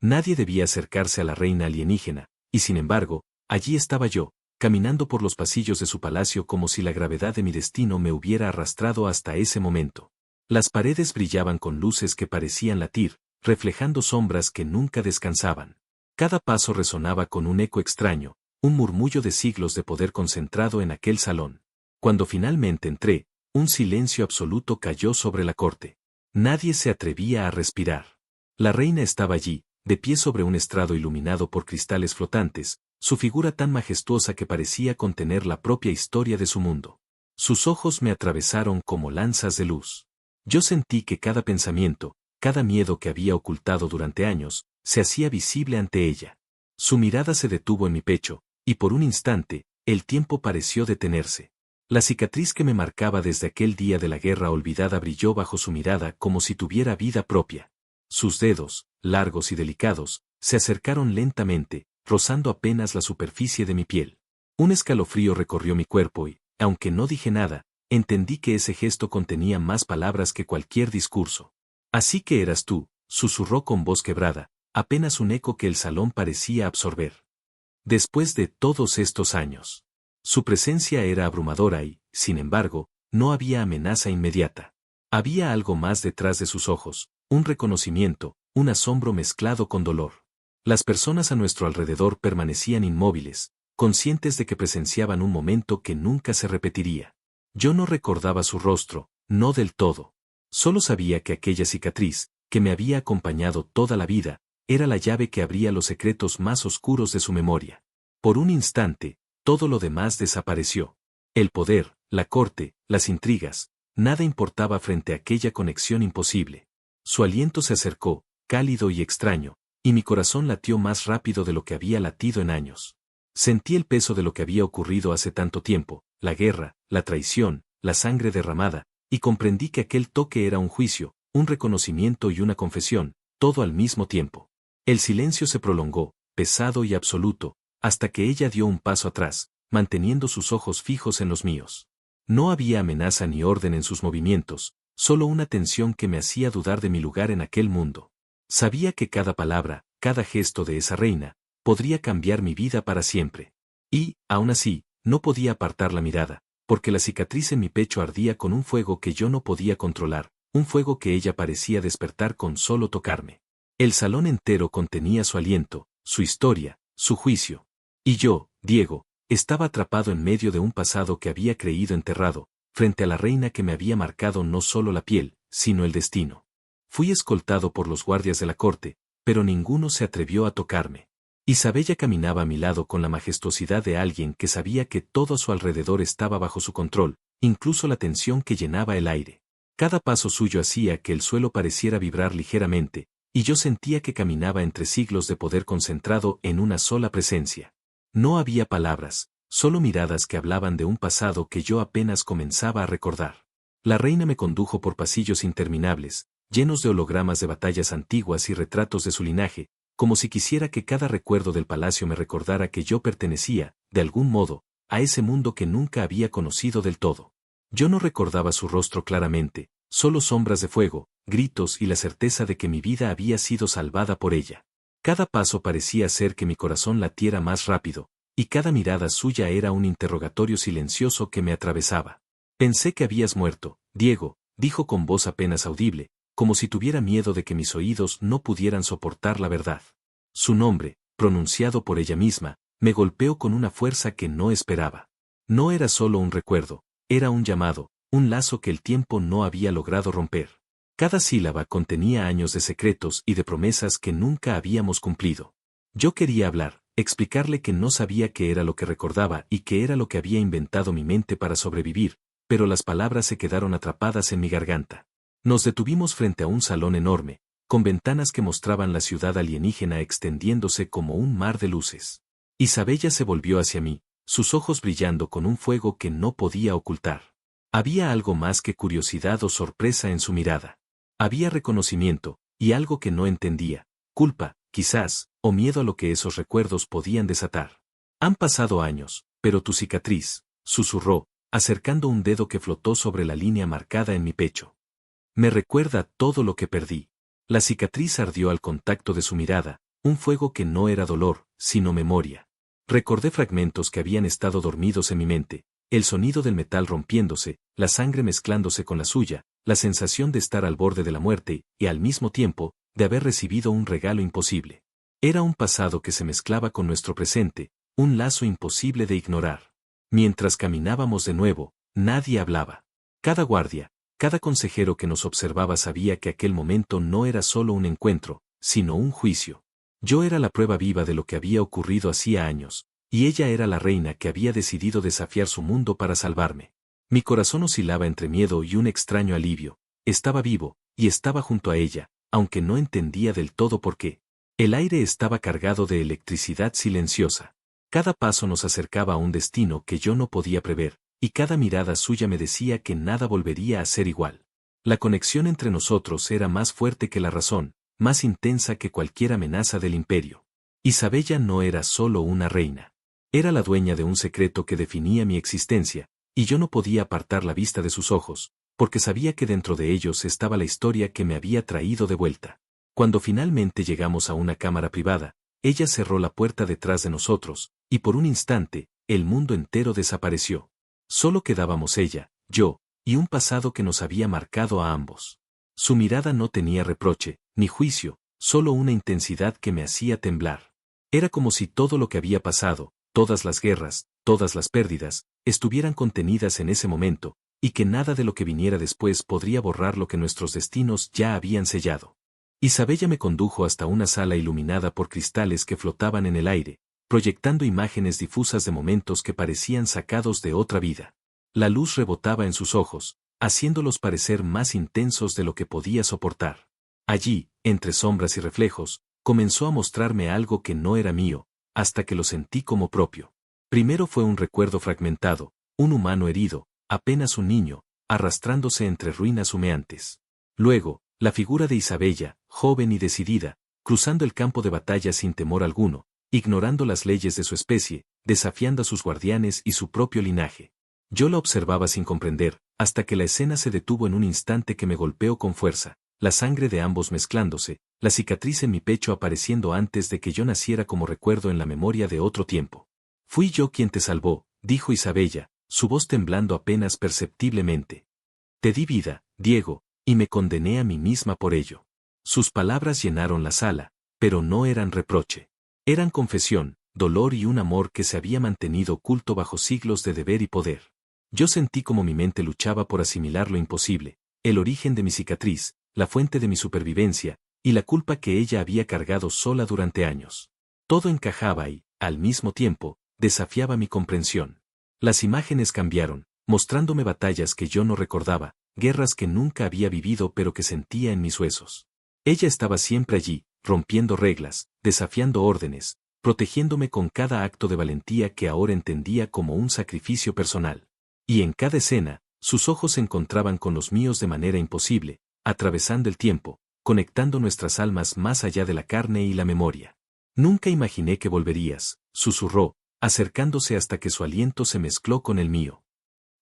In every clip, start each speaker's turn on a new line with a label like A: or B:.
A: Nadie debía acercarse a la reina alienígena, y sin embargo, allí estaba yo, caminando por los pasillos de su palacio como si la gravedad de mi destino me hubiera arrastrado hasta ese momento. Las paredes brillaban con luces que parecían latir, reflejando sombras que nunca descansaban. Cada paso resonaba con un eco extraño, un murmullo de siglos de poder concentrado en aquel salón. Cuando finalmente entré, un silencio absoluto cayó sobre la corte. Nadie se atrevía a respirar. La reina estaba allí, de pie sobre un estrado iluminado por cristales flotantes, su figura tan majestuosa que parecía contener la propia historia de su mundo. Sus ojos me atravesaron como lanzas de luz. Yo sentí que cada pensamiento, cada miedo que había ocultado durante años, se hacía visible ante ella. Su mirada se detuvo en mi pecho, y por un instante, el tiempo pareció detenerse. La cicatriz que me marcaba desde aquel día de la guerra olvidada brilló bajo su mirada como si tuviera vida propia. Sus dedos, largos y delicados, se acercaron lentamente, rozando apenas la superficie de mi piel. Un escalofrío recorrió mi cuerpo y, aunque no dije nada, entendí que ese gesto contenía más palabras que cualquier discurso. Así que eras tú, susurró con voz quebrada, apenas un eco que el salón parecía absorber. Después de todos estos años. Su presencia era abrumadora y, sin embargo, no había amenaza inmediata. Había algo más detrás de sus ojos, un reconocimiento, un asombro mezclado con dolor. Las personas a nuestro alrededor permanecían inmóviles, conscientes de que presenciaban un momento que nunca se repetiría. Yo no recordaba su rostro, no del todo. Solo sabía que aquella cicatriz, que me había acompañado toda la vida, era la llave que abría los secretos más oscuros de su memoria. Por un instante, todo lo demás desapareció. El poder, la corte, las intrigas, nada importaba frente a aquella conexión imposible. Su aliento se acercó, cálido y extraño, y mi corazón latió más rápido de lo que había latido en años. Sentí el peso de lo que había ocurrido hace tanto tiempo, la guerra, la traición, la sangre derramada, y comprendí que aquel toque era un juicio, un reconocimiento y una confesión, todo al mismo tiempo. El silencio se prolongó, pesado y absoluto, hasta que ella dio un paso atrás, manteniendo sus ojos fijos en los míos. No había amenaza ni orden en sus movimientos, solo una tensión que me hacía dudar de mi lugar en aquel mundo. Sabía que cada palabra, cada gesto de esa reina, podría cambiar mi vida para siempre. Y, aún así, no podía apartar la mirada, porque la cicatriz en mi pecho ardía con un fuego que yo no podía controlar, un fuego que ella parecía despertar con solo tocarme. El salón entero contenía su aliento, su historia, su juicio. Y yo, Diego, estaba atrapado en medio de un pasado que había creído enterrado, frente a la reina que me había marcado no solo la piel, sino el destino. Fui escoltado por los guardias de la corte, pero ninguno se atrevió a tocarme. Isabella caminaba a mi lado con la majestuosidad de alguien que sabía que todo a su alrededor estaba bajo su control, incluso la tensión que llenaba el aire. Cada paso suyo hacía que el suelo pareciera vibrar ligeramente, y yo sentía que caminaba entre siglos de poder concentrado en una sola presencia. No había palabras, solo miradas que hablaban de un pasado que yo apenas comenzaba a recordar. La reina me condujo por pasillos interminables, llenos de hologramas de batallas antiguas y retratos de su linaje, como si quisiera que cada recuerdo del palacio me recordara que yo pertenecía, de algún modo, a ese mundo que nunca había conocido del todo. Yo no recordaba su rostro claramente, solo sombras de fuego, gritos y la certeza de que mi vida había sido salvada por ella. Cada paso parecía hacer que mi corazón latiera más rápido, y cada mirada suya era un interrogatorio silencioso que me atravesaba. Pensé que habías muerto, Diego, dijo con voz apenas audible, como si tuviera miedo de que mis oídos no pudieran soportar la verdad. Su nombre, pronunciado por ella misma, me golpeó con una fuerza que no esperaba. No era solo un recuerdo, era un llamado, un lazo que el tiempo no había logrado romper. Cada sílaba contenía años de secretos y de promesas que nunca habíamos cumplido. Yo quería hablar, explicarle que no sabía qué era lo que recordaba y qué era lo que había inventado mi mente para sobrevivir, pero las palabras se quedaron atrapadas en mi garganta. Nos detuvimos frente a un salón enorme, con ventanas que mostraban la ciudad alienígena extendiéndose como un mar de luces. Isabella se volvió hacia mí, sus ojos brillando con un fuego que no podía ocultar. Había algo más que curiosidad o sorpresa en su mirada. Había reconocimiento, y algo que no entendía, culpa, quizás, o miedo a lo que esos recuerdos podían desatar. Han pasado años, pero tu cicatriz, susurró, acercando un dedo que flotó sobre la línea marcada en mi pecho. Me recuerda todo lo que perdí. La cicatriz ardió al contacto de su mirada, un fuego que no era dolor, sino memoria. Recordé fragmentos que habían estado dormidos en mi mente, el sonido del metal rompiéndose, la sangre mezclándose con la suya, la sensación de estar al borde de la muerte y, al mismo tiempo, de haber recibido un regalo imposible. Era un pasado que se mezclaba con nuestro presente, un lazo imposible de ignorar. Mientras caminábamos de nuevo, nadie hablaba. Cada guardia, cada consejero que nos observaba sabía que aquel momento no era solo un encuentro, sino un juicio. Yo era la prueba viva de lo que había ocurrido hacía años, y ella era la reina que había decidido desafiar su mundo para salvarme. Mi corazón oscilaba entre miedo y un extraño alivio. Estaba vivo, y estaba junto a ella, aunque no entendía del todo por qué. El aire estaba cargado de electricidad silenciosa. Cada paso nos acercaba a un destino que yo no podía prever, y cada mirada suya me decía que nada volvería a ser igual. La conexión entre nosotros era más fuerte que la razón, más intensa que cualquier amenaza del imperio. Isabella no era solo una reina. Era la dueña de un secreto que definía mi existencia, y yo no podía apartar la vista de sus ojos, porque sabía que dentro de ellos estaba la historia que me había traído de vuelta. Cuando finalmente llegamos a una cámara privada, ella cerró la puerta detrás de nosotros, y por un instante, el mundo entero desapareció. Solo quedábamos ella, yo, y un pasado que nos había marcado a ambos. Su mirada no tenía reproche, ni juicio, solo una intensidad que me hacía temblar. Era como si todo lo que había pasado, todas las guerras, todas las pérdidas, estuvieran contenidas en ese momento, y que nada de lo que viniera después podría borrar lo que nuestros destinos ya habían sellado. Isabella me condujo hasta una sala iluminada por cristales que flotaban en el aire, proyectando imágenes difusas de momentos que parecían sacados de otra vida. La luz rebotaba en sus ojos, haciéndolos parecer más intensos de lo que podía soportar. Allí, entre sombras y reflejos, comenzó a mostrarme algo que no era mío, hasta que lo sentí como propio. Primero fue un recuerdo fragmentado, un humano herido, apenas un niño, arrastrándose entre ruinas humeantes. Luego, la figura de Isabella, joven y decidida, cruzando el campo de batalla sin temor alguno, ignorando las leyes de su especie, desafiando a sus guardianes y su propio linaje. Yo la observaba sin comprender, hasta que la escena se detuvo en un instante que me golpeó con fuerza, la sangre de ambos mezclándose, la cicatriz en mi pecho apareciendo antes de que yo naciera como recuerdo en la memoria de otro tiempo. Fui yo quien te salvó, dijo Isabella, su voz temblando apenas perceptiblemente. Te di vida, Diego, y me condené a mí misma por ello. Sus palabras llenaron la sala, pero no eran reproche. Eran confesión, dolor y un amor que se había mantenido oculto bajo siglos de deber y poder. Yo sentí como mi mente luchaba por asimilar lo imposible, el origen de mi cicatriz, la fuente de mi supervivencia, y la culpa que ella había cargado sola durante años. Todo encajaba y, al mismo tiempo, desafiaba mi comprensión. Las imágenes cambiaron, mostrándome batallas que yo no recordaba, guerras que nunca había vivido pero que sentía en mis huesos. Ella estaba siempre allí, rompiendo reglas, desafiando órdenes, protegiéndome con cada acto de valentía que ahora entendía como un sacrificio personal. Y en cada escena, sus ojos se encontraban con los míos de manera imposible, atravesando el tiempo, conectando nuestras almas más allá de la carne y la memoria. Nunca imaginé que volverías, susurró, acercándose hasta que su aliento se mezcló con el mío.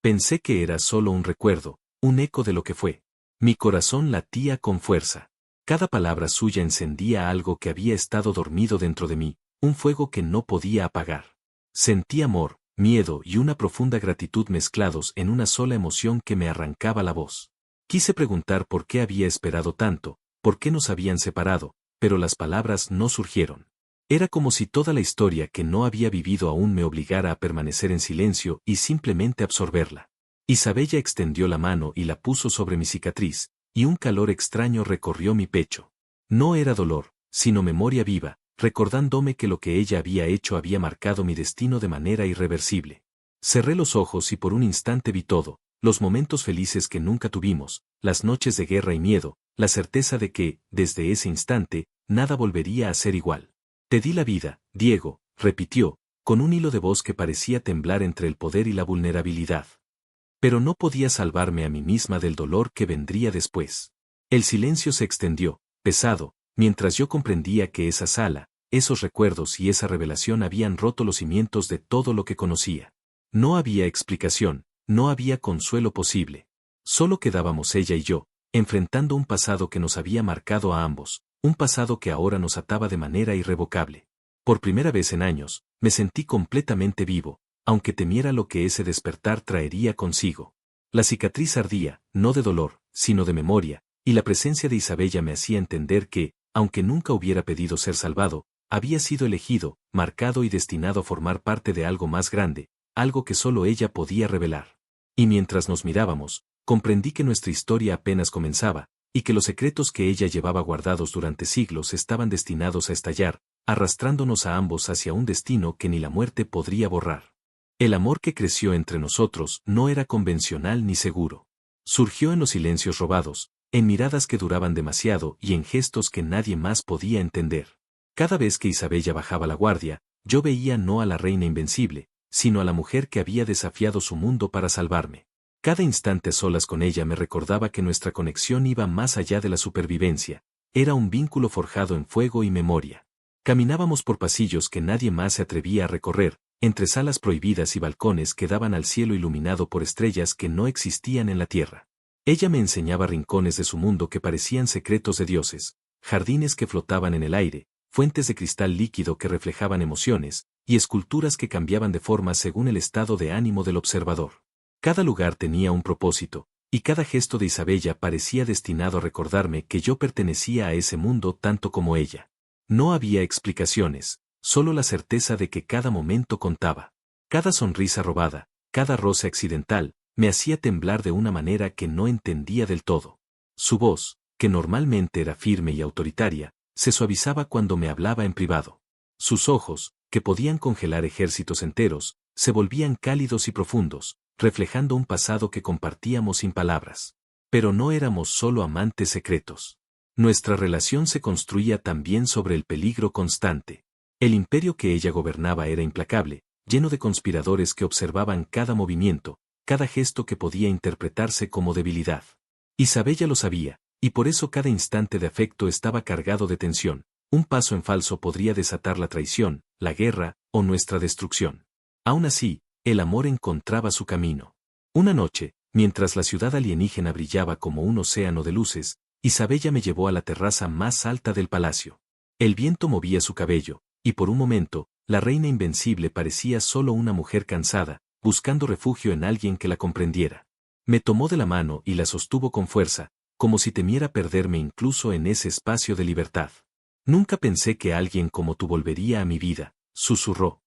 A: Pensé que era solo un recuerdo, un eco de lo que fue. Mi corazón latía con fuerza. Cada palabra suya encendía algo que había estado dormido dentro de mí, un fuego que no podía apagar. Sentí amor, miedo y una profunda gratitud mezclados en una sola emoción que me arrancaba la voz. Quise preguntar por qué había esperado tanto, por qué nos habían separado, pero las palabras no surgieron. Era como si toda la historia que no había vivido aún me obligara a permanecer en silencio y simplemente absorberla. Isabella extendió la mano y la puso sobre mi cicatriz, y un calor extraño recorrió mi pecho. No era dolor, sino memoria viva, recordándome que lo que ella había hecho había marcado mi destino de manera irreversible. Cerré los ojos y por un instante vi todo, los momentos felices que nunca tuvimos, las noches de guerra y miedo, la certeza de que, desde ese instante, nada volvería a ser igual. Te di la vida, Diego, repitió, con un hilo de voz que parecía temblar entre el poder y la vulnerabilidad. Pero no podía salvarme a mí misma del dolor que vendría después. El silencio se extendió, pesado, mientras yo comprendía que esa sala, esos recuerdos y esa revelación habían roto los cimientos de todo lo que conocía. No había explicación, no había consuelo posible. Solo quedábamos ella y yo, enfrentando un pasado que nos había marcado a ambos, un pasado que ahora nos ataba de manera irrevocable. Por primera vez en años, me sentí completamente vivo, aunque temiera lo que ese despertar traería consigo. La cicatriz ardía, no de dolor, sino de memoria, y la presencia de Isabella me hacía entender que, aunque nunca hubiera pedido ser salvado, había sido elegido, marcado y destinado a formar parte de algo más grande, algo que solo ella podía revelar. Y mientras nos mirábamos, comprendí que nuestra historia apenas comenzaba, y que los secretos que ella llevaba guardados durante siglos estaban destinados a estallar, arrastrándonos a ambos hacia un destino que ni la muerte podría borrar. El amor que creció entre nosotros no era convencional ni seguro. Surgió en los silencios robados, en miradas que duraban demasiado y en gestos que nadie más podía entender. Cada vez que Isabella bajaba la guardia, yo veía no a la reina invencible, sino a la mujer que había desafiado su mundo para salvarme. Cada instante a solas con ella me recordaba que nuestra conexión iba más allá de la supervivencia, era un vínculo forjado en fuego y memoria. Caminábamos por pasillos que nadie más se atrevía a recorrer, entre salas prohibidas y balcones que daban al cielo iluminado por estrellas que no existían en la tierra. Ella me enseñaba rincones de su mundo que parecían secretos de dioses, jardines que flotaban en el aire, fuentes de cristal líquido que reflejaban emociones, y esculturas que cambiaban de forma según el estado de ánimo del observador. Cada lugar tenía un propósito, y cada gesto de Isabella parecía destinado a recordarme que yo pertenecía a ese mundo tanto como ella. No había explicaciones, solo la certeza de que cada momento contaba. Cada sonrisa robada, cada roce accidental, me hacía temblar de una manera que no entendía del todo. Su voz, que normalmente era firme y autoritaria, se suavizaba cuando me hablaba en privado. Sus ojos, que podían congelar ejércitos enteros, se volvían cálidos y profundos, reflejando un pasado que compartíamos sin palabras. Pero no éramos solo amantes secretos. Nuestra relación se construía también sobre el peligro constante. El imperio que ella gobernaba era implacable, lleno de conspiradores que observaban cada movimiento, cada gesto que podía interpretarse como debilidad. Isabella lo sabía, y por eso cada instante de afecto estaba cargado de tensión. Un paso en falso podría desatar la traición, la guerra, o nuestra destrucción. Aún así, el amor encontraba su camino. Una noche, mientras la ciudad alienígena brillaba como un océano de luces, Isabella me llevó a la terraza más alta del palacio. El viento movía su cabello, y por un momento, la reina invencible parecía solo una mujer cansada, buscando refugio en alguien que la comprendiera. Me tomó de la mano y la sostuvo con fuerza, como si temiera perderme incluso en ese espacio de libertad. Nunca pensé que alguien como tú volvería a mi vida, susurró.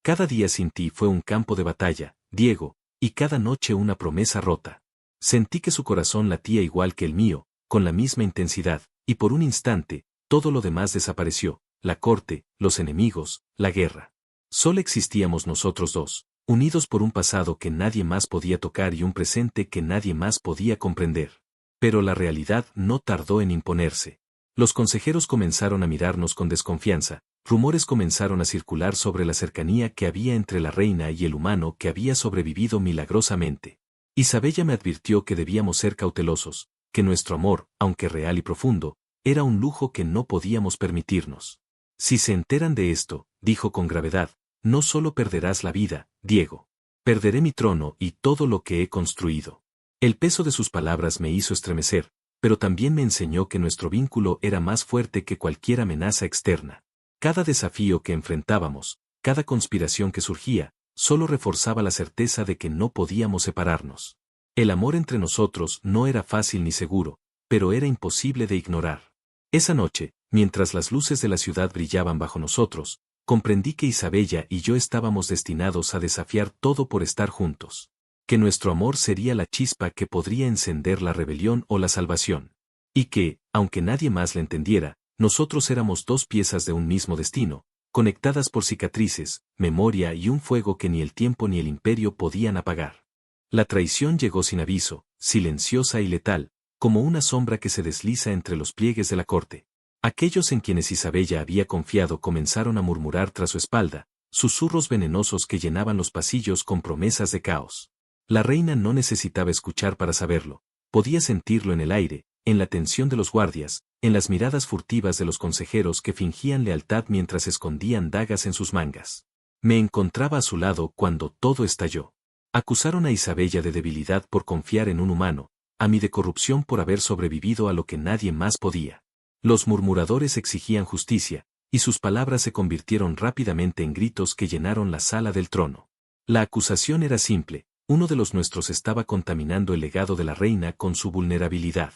A: Cada día sin ti fue un campo de batalla, Diego, y cada noche una promesa rota. Sentí que su corazón latía igual que el mío, con la misma intensidad, y por un instante, todo lo demás desapareció, la corte, los enemigos, la guerra. Solo existíamos nosotros dos, unidos por un pasado que nadie más podía tocar y un presente que nadie más podía comprender. Pero la realidad no tardó en imponerse. Los consejeros comenzaron a mirarnos con desconfianza, rumores comenzaron a circular sobre la cercanía que había entre la reina y el humano que había sobrevivido milagrosamente. Isabella me advirtió que debíamos ser cautelosos, que nuestro amor, aunque real y profundo, era un lujo que no podíamos permitirnos. Si se enteran de esto, dijo con gravedad, no solo perderás la vida, Diego. Perderé mi trono y todo lo que he construido. El peso de sus palabras me hizo estremecer, pero también me enseñó que nuestro vínculo era más fuerte que cualquier amenaza externa. Cada desafío que enfrentábamos, cada conspiración que surgía, solo reforzaba la certeza de que no podíamos separarnos. El amor entre nosotros no era fácil ni seguro, pero era imposible de ignorar. Esa noche, mientras las luces de la ciudad brillaban bajo nosotros, comprendí que Isabella y yo estábamos destinados a desafiar todo por estar juntos. Que nuestro amor sería la chispa que podría encender la rebelión o la salvación. Y que, aunque nadie más la entendiera, nosotros éramos dos piezas de un mismo destino, conectadas por cicatrices, memoria y un fuego que ni el tiempo ni el imperio podían apagar. La traición llegó sin aviso, silenciosa y letal, como una sombra que se desliza entre los pliegues de la corte. Aquellos en quienes Isabella había confiado comenzaron a murmurar tras su espalda, susurros venenosos que llenaban los pasillos con promesas de caos. La reina no necesitaba escuchar para saberlo, podía sentirlo en el aire, en la tensión de los guardias, en las miradas furtivas de los consejeros que fingían lealtad mientras escondían dagas en sus mangas. Me encontraba a su lado cuando todo estalló. Acusaron a Isabella de debilidad por confiar en un humano, a mí de corrupción por haber sobrevivido a lo que nadie más podía. Los murmuradores exigían justicia, y sus palabras se convirtieron rápidamente en gritos que llenaron la sala del trono. La acusación era simple: uno de los nuestros estaba contaminando el legado de la reina con su vulnerabilidad.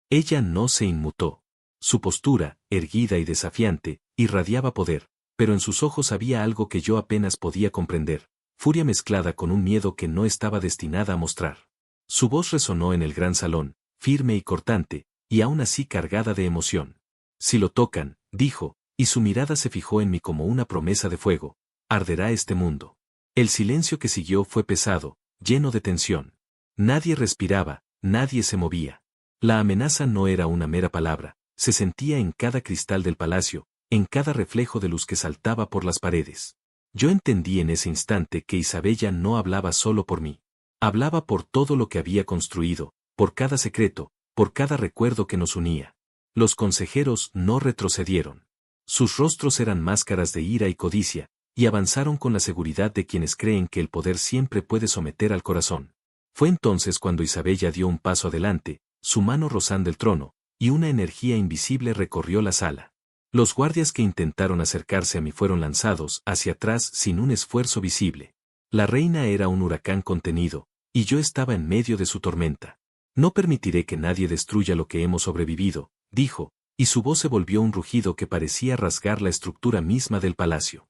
A: Ella no se inmutó. Su postura, erguida y desafiante, irradiaba poder, pero en sus ojos había algo que yo apenas podía comprender, furia mezclada con un miedo que no estaba destinada a mostrar. Su voz resonó en el gran salón, firme y cortante, y aún así cargada de emoción. Si lo tocan, dijo, y su mirada se fijó en mí como una promesa de fuego, arderá este mundo. El silencio que siguió fue pesado, lleno de tensión. Nadie respiraba, nadie se movía. La amenaza no era una mera palabra, se sentía en cada cristal del palacio, en cada reflejo de luz que saltaba por las paredes. Yo entendí en ese instante que Isabella no hablaba solo por mí. Hablaba por todo lo que había construido, por cada secreto, por cada recuerdo que nos unía. Los consejeros no retrocedieron. Sus rostros eran máscaras de ira y codicia, y avanzaron con la seguridad de quienes creen que el poder siempre puede someter al corazón. Fue entonces cuando Isabella dio un paso adelante, su mano rozando el trono, y una energía invisible recorrió la sala. Los guardias que intentaron acercarse a mí fueron lanzados hacia atrás sin un esfuerzo visible. La reina era un huracán contenido, y yo estaba en medio de su tormenta. No permitiré que nadie destruya lo que hemos sobrevivido, dijo, y su voz se volvió un rugido que parecía rasgar la estructura misma del palacio.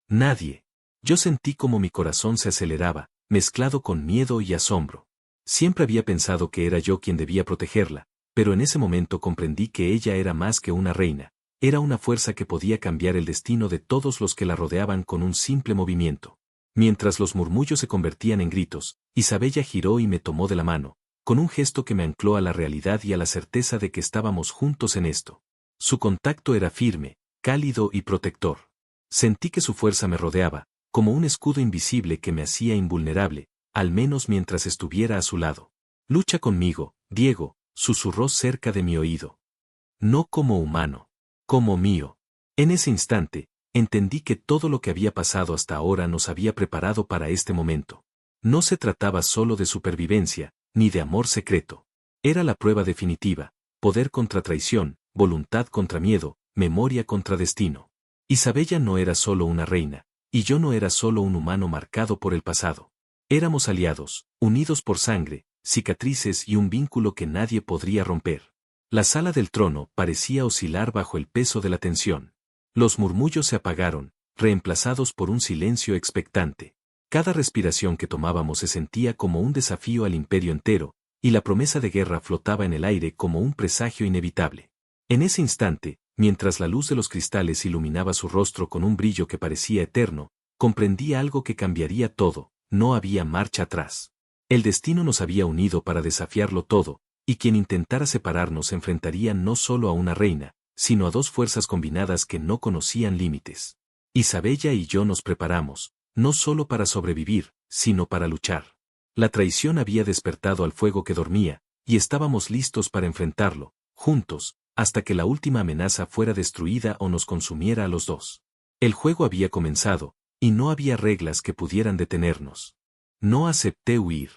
A: Nadie. Yo sentí como mi corazón se aceleraba, mezclado con miedo y asombro. Siempre había pensado que era yo quien debía protegerla, pero en ese momento comprendí que ella era más que una reina, era una fuerza que podía cambiar el destino de todos los que la rodeaban con un simple movimiento. Mientras los murmullos se convertían en gritos, Isabella giró y me tomó de la mano, con un gesto que me ancló a la realidad y a la certeza de que estábamos juntos en esto. Su contacto era firme, cálido y protector. Sentí que su fuerza me rodeaba, como un escudo invisible que me hacía invulnerable, al menos mientras estuviera a su lado. Lucha conmigo, Diego, susurró cerca de mi oído. No como humano, como mío. En ese instante, entendí que todo lo que había pasado hasta ahora nos había preparado para este momento. No se trataba solo de supervivencia, ni de amor secreto. Era la prueba definitiva: poder contra traición, voluntad contra miedo, memoria contra destino. Isabella no era solo una reina, y yo no era solo un humano marcado por el pasado. Éramos aliados, unidos por sangre, cicatrices y un vínculo que nadie podría romper. La sala del trono parecía oscilar bajo el peso de la tensión. Los murmullos se apagaron, reemplazados por un silencio expectante. Cada respiración que tomábamos se sentía como un desafío al imperio entero, y la promesa de guerra flotaba en el aire como un presagio inevitable. En ese instante, mientras la luz de los cristales iluminaba su rostro con un brillo que parecía eterno, comprendí algo que cambiaría todo: no había marcha atrás. El destino nos había unido para desafiarlo todo, y quien intentara separarnos enfrentaría no solo a una reina, sino a dos fuerzas combinadas que no conocían límites. Isabella y yo nos preparamos, no solo para sobrevivir, sino para luchar. La traición había despertado al fuego que dormía, y estábamos listos para enfrentarlo, juntos, hasta que la última amenaza fuera destruida o nos consumiera a los dos. El juego había comenzado, y no había reglas que pudieran detenernos. No acepté huir.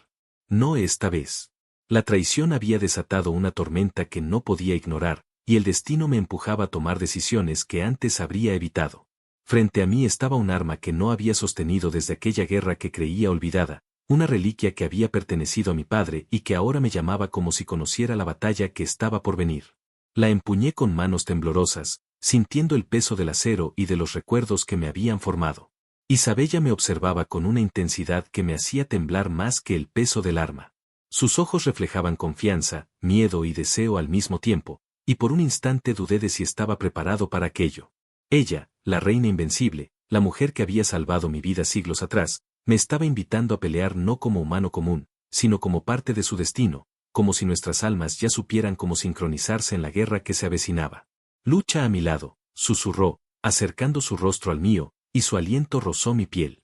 A: No esta vez. La traición había desatado una tormenta que no podía ignorar, y el destino me empujaba a tomar decisiones que antes habría evitado. Frente a mí estaba un arma que no había sostenido desde aquella guerra que creía olvidada, una reliquia que había pertenecido a mi padre y que ahora me llamaba como si conociera la batalla que estaba por venir. La empuñé con manos temblorosas, sintiendo el peso del acero y de los recuerdos que me habían formado. Isabella me observaba con una intensidad que me hacía temblar más que el peso del arma. Sus ojos reflejaban confianza, miedo y deseo al mismo tiempo, y por un instante dudé de si estaba preparado para aquello. Ella, la reina invencible, la mujer que había salvado mi vida siglos atrás, me estaba invitando a pelear no como humano común, sino como parte de su destino, como si nuestras almas ya supieran cómo sincronizarse en la guerra que se avecinaba. Lucha a mi lado, susurró, acercando su rostro al mío, y su aliento rozó mi piel.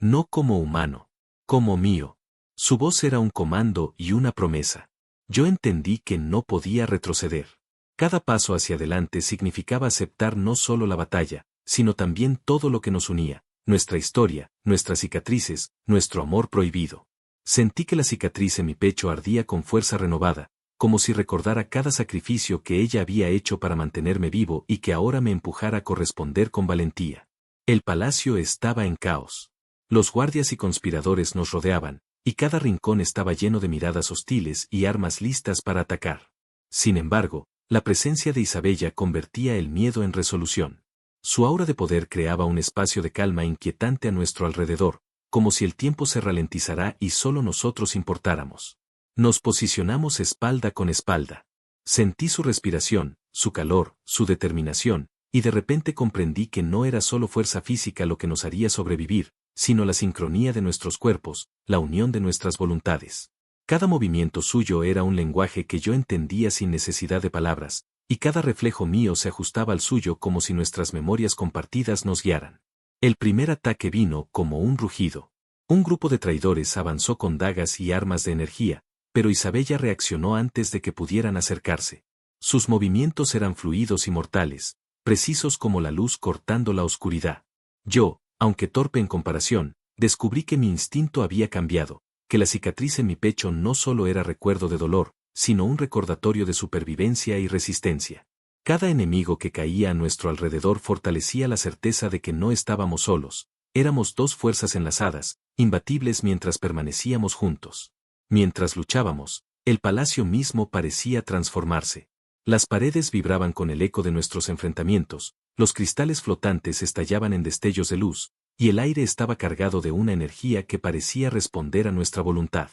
A: No como humano, como mío. Su voz era un comando y una promesa. Yo entendí que no podía retroceder. Cada paso hacia adelante significaba aceptar no solo la batalla, sino también todo lo que nos unía, nuestra historia, nuestras cicatrices, nuestro amor prohibido. Sentí que la cicatriz en mi pecho ardía con fuerza renovada, como si recordara cada sacrificio que ella había hecho para mantenerme vivo y que ahora me empujara a corresponder con valentía. El palacio estaba en caos. Los guardias y conspiradores nos rodeaban, y cada rincón estaba lleno de miradas hostiles y armas listas para atacar. Sin embargo, la presencia de Isabella convertía el miedo en resolución. Su aura de poder creaba un espacio de calma inquietante a nuestro alrededor, como si el tiempo se ralentizara y solo nosotros importáramos. Nos posicionamos espalda con espalda. Sentí su respiración, su calor, su determinación, y de repente comprendí que no era solo fuerza física lo que nos haría sobrevivir, sino la sincronía de nuestros cuerpos, la unión de nuestras voluntades. Cada movimiento suyo era un lenguaje que yo entendía sin necesidad de palabras, y cada reflejo mío se ajustaba al suyo como si nuestras memorias compartidas nos guiaran. El primer ataque vino como un rugido. Un grupo de traidores avanzó con dagas y armas de energía, pero Isabella reaccionó antes de que pudieran acercarse. Sus movimientos eran fluidos y mortales, precisos como la luz cortando la oscuridad. Yo, aunque torpe en comparación, descubrí que mi instinto había cambiado, que la cicatriz en mi pecho no solo era recuerdo de dolor, sino un recordatorio de supervivencia y resistencia. Cada enemigo que caía a nuestro alrededor fortalecía la certeza de que no estábamos solos, éramos dos fuerzas enlazadas, imbatibles mientras permanecíamos juntos. Mientras luchábamos, el palacio mismo parecía transformarse. Las paredes vibraban con el eco de nuestros enfrentamientos, los cristales flotantes estallaban en destellos de luz, y el aire estaba cargado de una energía que parecía responder a nuestra voluntad.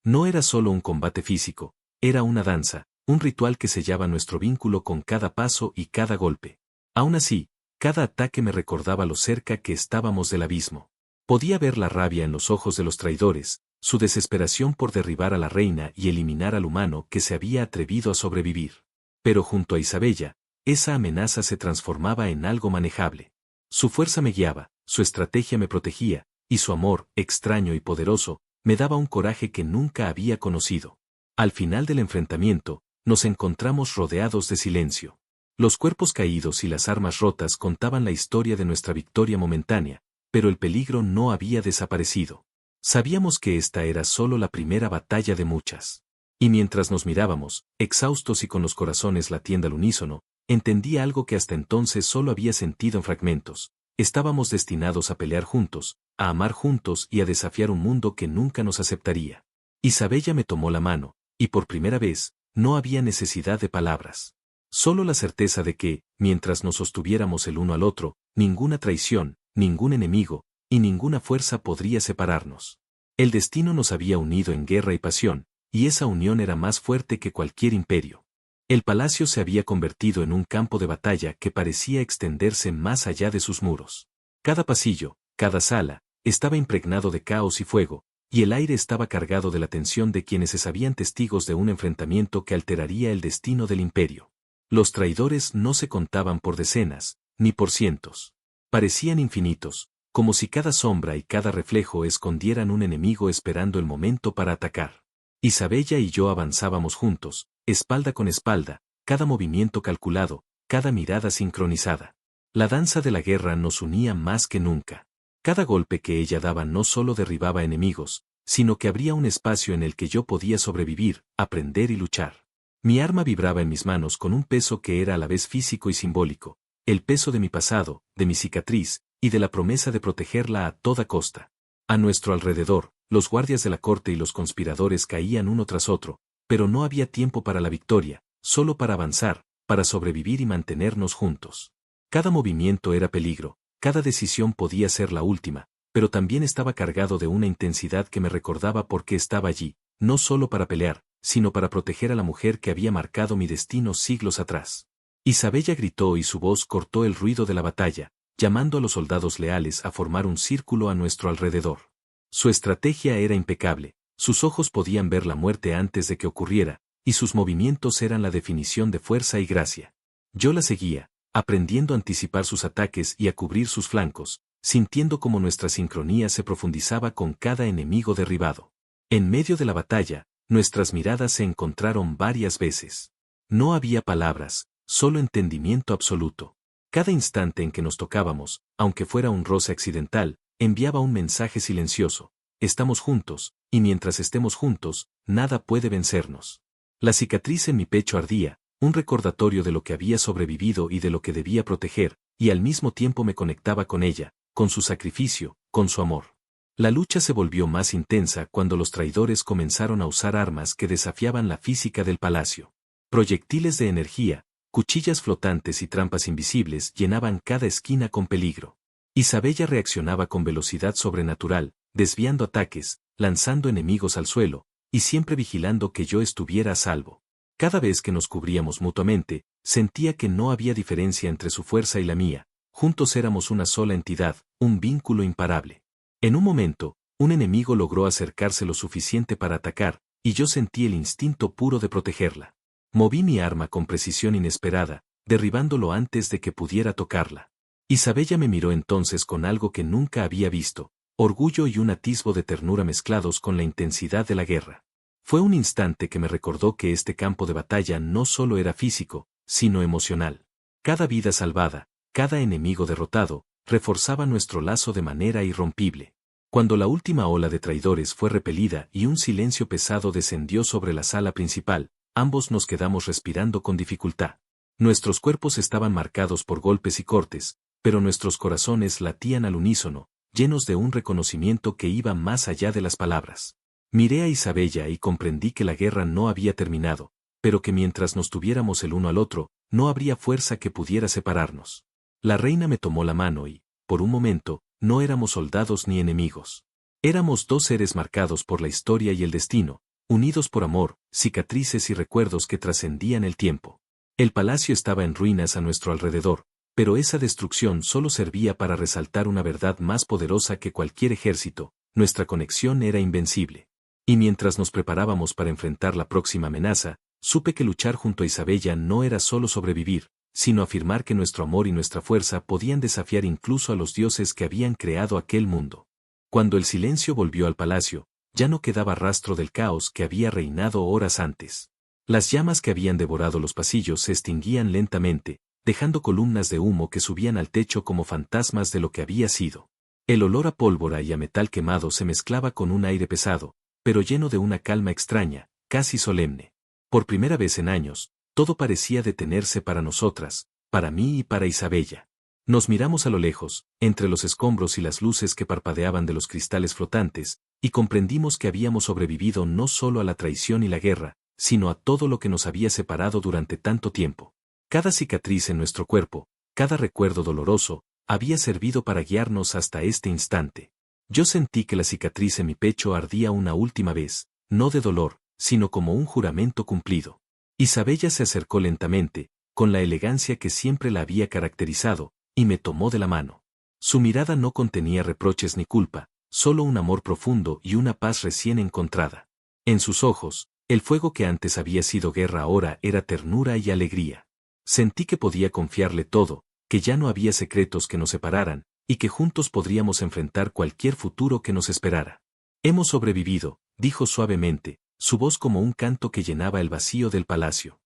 A: No era solo un combate físico, era una danza, un ritual que sellaba nuestro vínculo con cada paso y cada golpe. Aún así, cada ataque me recordaba lo cerca que estábamos del abismo. Podía ver la rabia en los ojos de los traidores, su desesperación por derribar a la reina y eliminar al humano que se había atrevido a sobrevivir. Pero junto a Isabella, esa amenaza se transformaba en algo manejable. Su fuerza me guiaba, su estrategia me protegía, y su amor, extraño y poderoso, me daba un coraje que nunca había conocido. Al final del enfrentamiento, nos encontramos rodeados de silencio. Los cuerpos caídos y las armas rotas contaban la historia de nuestra victoria momentánea, pero el peligro no había desaparecido. Sabíamos que esta era solo la primera batalla de muchas. Y mientras nos mirábamos, exhaustos y con los corazones latiendo al unísono, entendí algo que hasta entonces solo había sentido en fragmentos. Estábamos destinados a pelear juntos, a amar juntos y a desafiar un mundo que nunca nos aceptaría. Isabella me tomó la mano, y por primera vez, no había necesidad de palabras. Solo la certeza de que, mientras nos sostuviéramos el uno al otro, ninguna traición, ningún enemigo, y ninguna fuerza podría separarnos. El destino nos había unido en guerra y pasión, y esa unión era más fuerte que cualquier imperio. El palacio se había convertido en un campo de batalla que parecía extenderse más allá de sus muros. Cada pasillo, cada sala, estaba impregnado de caos y fuego, y el aire estaba cargado de la tensión de quienes se sabían testigos de un enfrentamiento que alteraría el destino del imperio. Los traidores no se contaban por decenas, ni por cientos. Parecían infinitos, como si cada sombra y cada reflejo escondieran un enemigo esperando el momento para atacar. Isabella y yo avanzábamos juntos, espalda con espalda, cada movimiento calculado, cada mirada sincronizada. La danza de la guerra nos unía más que nunca. Cada golpe que ella daba no solo derribaba enemigos, sino que abría un espacio en el que yo podía sobrevivir, aprender y luchar. Mi arma vibraba en mis manos con un peso que era a la vez físico y simbólico, el peso de mi pasado, de mi cicatriz, y de la promesa de protegerla a toda costa. A nuestro alrededor, los guardias de la corte y los conspiradores caían uno tras otro, pero no había tiempo para la victoria, solo para avanzar, para sobrevivir y mantenernos juntos. Cada movimiento era peligro, cada decisión podía ser la última, pero también estaba cargado de una intensidad que me recordaba por qué estaba allí, no solo para pelear, sino para proteger a la mujer que había marcado mi destino siglos atrás. Isabella gritó y su voz cortó el ruido de la batalla, llamando a los soldados leales a formar un círculo a nuestro alrededor. Su estrategia era impecable, sus ojos podían ver la muerte antes de que ocurriera, y sus movimientos eran la definición de fuerza y gracia. Yo la seguía, aprendiendo a anticipar sus ataques y a cubrir sus flancos, sintiendo cómo nuestra sincronía se profundizaba con cada enemigo derribado. En medio de la batalla, nuestras miradas se encontraron varias veces. No había palabras, solo entendimiento absoluto. Cada instante en que nos tocábamos, aunque fuera un roce accidental, enviaba un mensaje silencioso. Estamos juntos, y mientras estemos juntos, nada puede vencernos. La cicatriz en mi pecho ardía, un recordatorio de lo que había sobrevivido y de lo que debía proteger, y al mismo tiempo me conectaba con ella, con su sacrificio, con su amor. La lucha se volvió más intensa cuando los traidores comenzaron a usar armas que desafiaban la física del palacio. Proyectiles de energía, cuchillas flotantes y trampas invisibles llenaban cada esquina con peligro. Isabella reaccionaba con velocidad sobrenatural, desviando ataques, lanzando enemigos al suelo, y siempre vigilando que yo estuviera a salvo. Cada vez que nos cubríamos mutuamente, sentía que no había diferencia entre su fuerza y la mía, juntos éramos una sola entidad, un vínculo imparable. En un momento, un enemigo logró acercarse lo suficiente para atacar, y yo sentí el instinto puro de protegerla. Moví mi arma con precisión inesperada, derribándolo antes de que pudiera tocarla. Isabella me miró entonces con algo que nunca había visto, orgullo y un atisbo de ternura mezclados con la intensidad de la guerra. Fue un instante que me recordó que este campo de batalla no solo era físico, sino emocional. Cada vida salvada, cada enemigo derrotado, reforzaba nuestro lazo de manera irrompible. Cuando la última ola de traidores fue repelida y un silencio pesado descendió sobre la sala principal, ambos nos quedamos respirando con dificultad. Nuestros cuerpos estaban marcados por golpes y cortes, pero nuestros corazones latían al unísono, llenos de un reconocimiento que iba más allá de las palabras. Miré a Isabella y comprendí que la guerra no había terminado, pero que mientras nos tuviéramos el uno al otro, no habría fuerza que pudiera separarnos. La reina me tomó la mano y, por un momento, no éramos soldados ni enemigos. Éramos dos seres marcados por la historia y el destino, unidos por amor, cicatrices y recuerdos que trascendían el tiempo. El palacio estaba en ruinas a nuestro alrededor, pero esa destrucción solo servía para resaltar una verdad más poderosa que cualquier ejército: nuestra conexión era invencible. Y mientras nos preparábamos para enfrentar la próxima amenaza, supe que luchar junto a Isabella no era solo sobrevivir, sino afirmar que nuestro amor y nuestra fuerza podían desafiar incluso a los dioses que habían creado aquel mundo. Cuando el silencio volvió al palacio, ya no quedaba rastro del caos que había reinado horas antes. Las llamas que habían devorado los pasillos se extinguían lentamente, dejando columnas de humo que subían al techo como fantasmas de lo que había sido. El olor a pólvora y a metal quemado se mezclaba con un aire pesado, pero lleno de una calma extraña, casi solemne. Por primera vez en años, todo parecía detenerse para nosotras, para mí y para Isabella. Nos miramos a lo lejos, entre los escombros y las luces que parpadeaban de los cristales flotantes, y comprendimos que habíamos sobrevivido no solo a la traición y la guerra, sino a todo lo que nos había separado durante tanto tiempo. Cada cicatriz en nuestro cuerpo, cada recuerdo doloroso, había servido para guiarnos hasta este instante. Yo sentí que la cicatriz en mi pecho ardía una última vez, no de dolor, sino como un juramento cumplido. Isabella se acercó lentamente, con la elegancia que siempre la había caracterizado, y me tomó de la mano. Su mirada no contenía reproches ni culpa, solo un amor profundo y una paz recién encontrada. En sus ojos, el fuego que antes había sido guerra ahora era ternura y alegría. Sentí que podía confiarle todo, que ya no había secretos que nos separaran, y que juntos podríamos enfrentar cualquier futuro que nos esperara. Hemos sobrevivido, dijo suavemente, su voz como un canto que llenaba el vacío del palacio.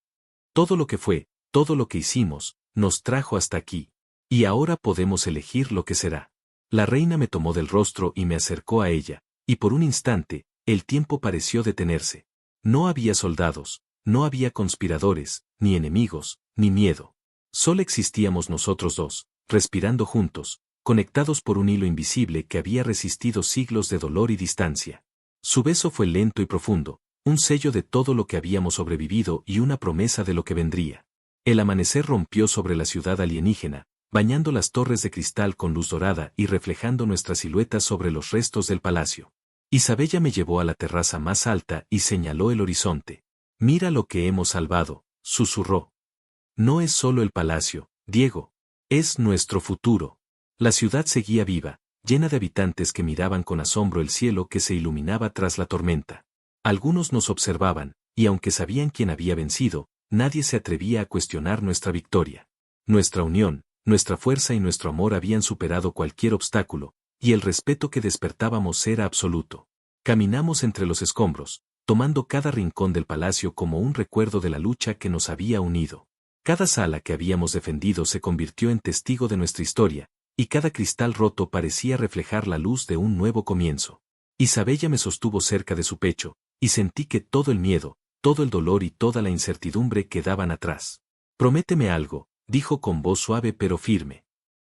A: Todo lo que fue, todo lo que hicimos, nos trajo hasta aquí. Y ahora podemos elegir lo que será. La reina me tomó del rostro y me acercó a ella, y por un instante, el tiempo pareció detenerse. No había soldados, no había conspiradores, ni enemigos, ni miedo. Solo existíamos nosotros dos, respirando juntos, conectados por un hilo invisible que había resistido siglos de dolor y distancia. Su beso fue lento y profundo, un sello de todo lo que habíamos sobrevivido y una promesa de lo que vendría. El amanecer rompió sobre la ciudad alienígena, bañando las torres de cristal con luz dorada y reflejando nuestras siluetas sobre los restos del palacio. Isabella me llevó a la terraza más alta y señaló el horizonte. «Mira lo que hemos salvado», susurró. «No es solo el palacio, Diego. Es nuestro futuro». La ciudad seguía viva, llena de habitantes que miraban con asombro el cielo que se iluminaba tras la tormenta. Algunos nos observaban, y aunque sabían quién había vencido, nadie se atrevía a cuestionar nuestra victoria. Nuestra unión, nuestra fuerza y nuestro amor habían superado cualquier obstáculo, y el respeto que despertábamos era absoluto. Caminamos entre los escombros, tomando cada rincón del palacio como un recuerdo de la lucha que nos había unido. Cada sala que habíamos defendido se convirtió en testigo de nuestra historia, y cada cristal roto parecía reflejar la luz de un nuevo comienzo. Isabella me sostuvo cerca de su pecho, y sentí que todo el miedo, todo el dolor y toda la incertidumbre quedaban atrás. Prométeme algo, dijo con voz suave pero firme.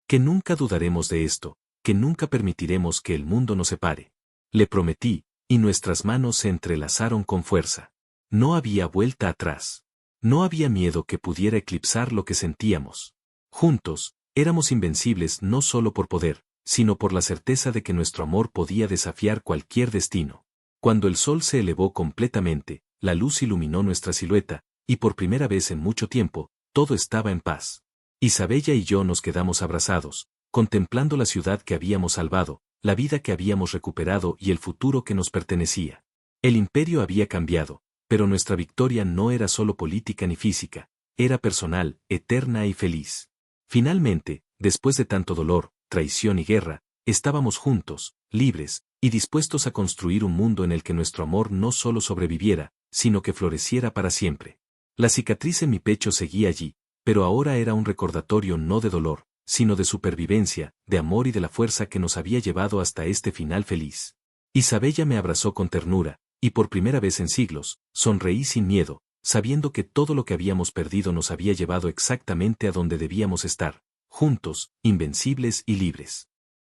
A: Que nunca dudaremos de esto, que nunca permitiremos que el mundo nos separe. Le prometí, y nuestras manos se entrelazaron con fuerza. No había vuelta atrás. No había miedo que pudiera eclipsar lo que sentíamos. Juntos, éramos invencibles no solo por poder, sino por la certeza de que nuestro amor podía desafiar cualquier destino. Cuando el sol se elevó completamente, la luz iluminó nuestra silueta, y por primera vez en mucho tiempo, todo estaba en paz. Isabella y yo nos quedamos abrazados, contemplando la ciudad que habíamos salvado, la vida que habíamos recuperado y el futuro que nos pertenecía. El imperio había cambiado, pero nuestra victoria no era solo política ni física, era personal, eterna y feliz. Finalmente, después de tanto dolor, traición y guerra, estábamos juntos, libres, y dispuestos a construir un mundo en el que nuestro amor no solo sobreviviera, sino que floreciera para siempre. La cicatriz en mi pecho seguía allí, pero ahora era un recordatorio no de dolor, sino de supervivencia, de amor y de la fuerza que nos había llevado hasta este final feliz. Isabella me abrazó con ternura, y por primera vez en siglos, sonreí sin miedo, sabiendo que todo lo que habíamos perdido nos había llevado exactamente a donde debíamos estar, juntos, invencibles y libres.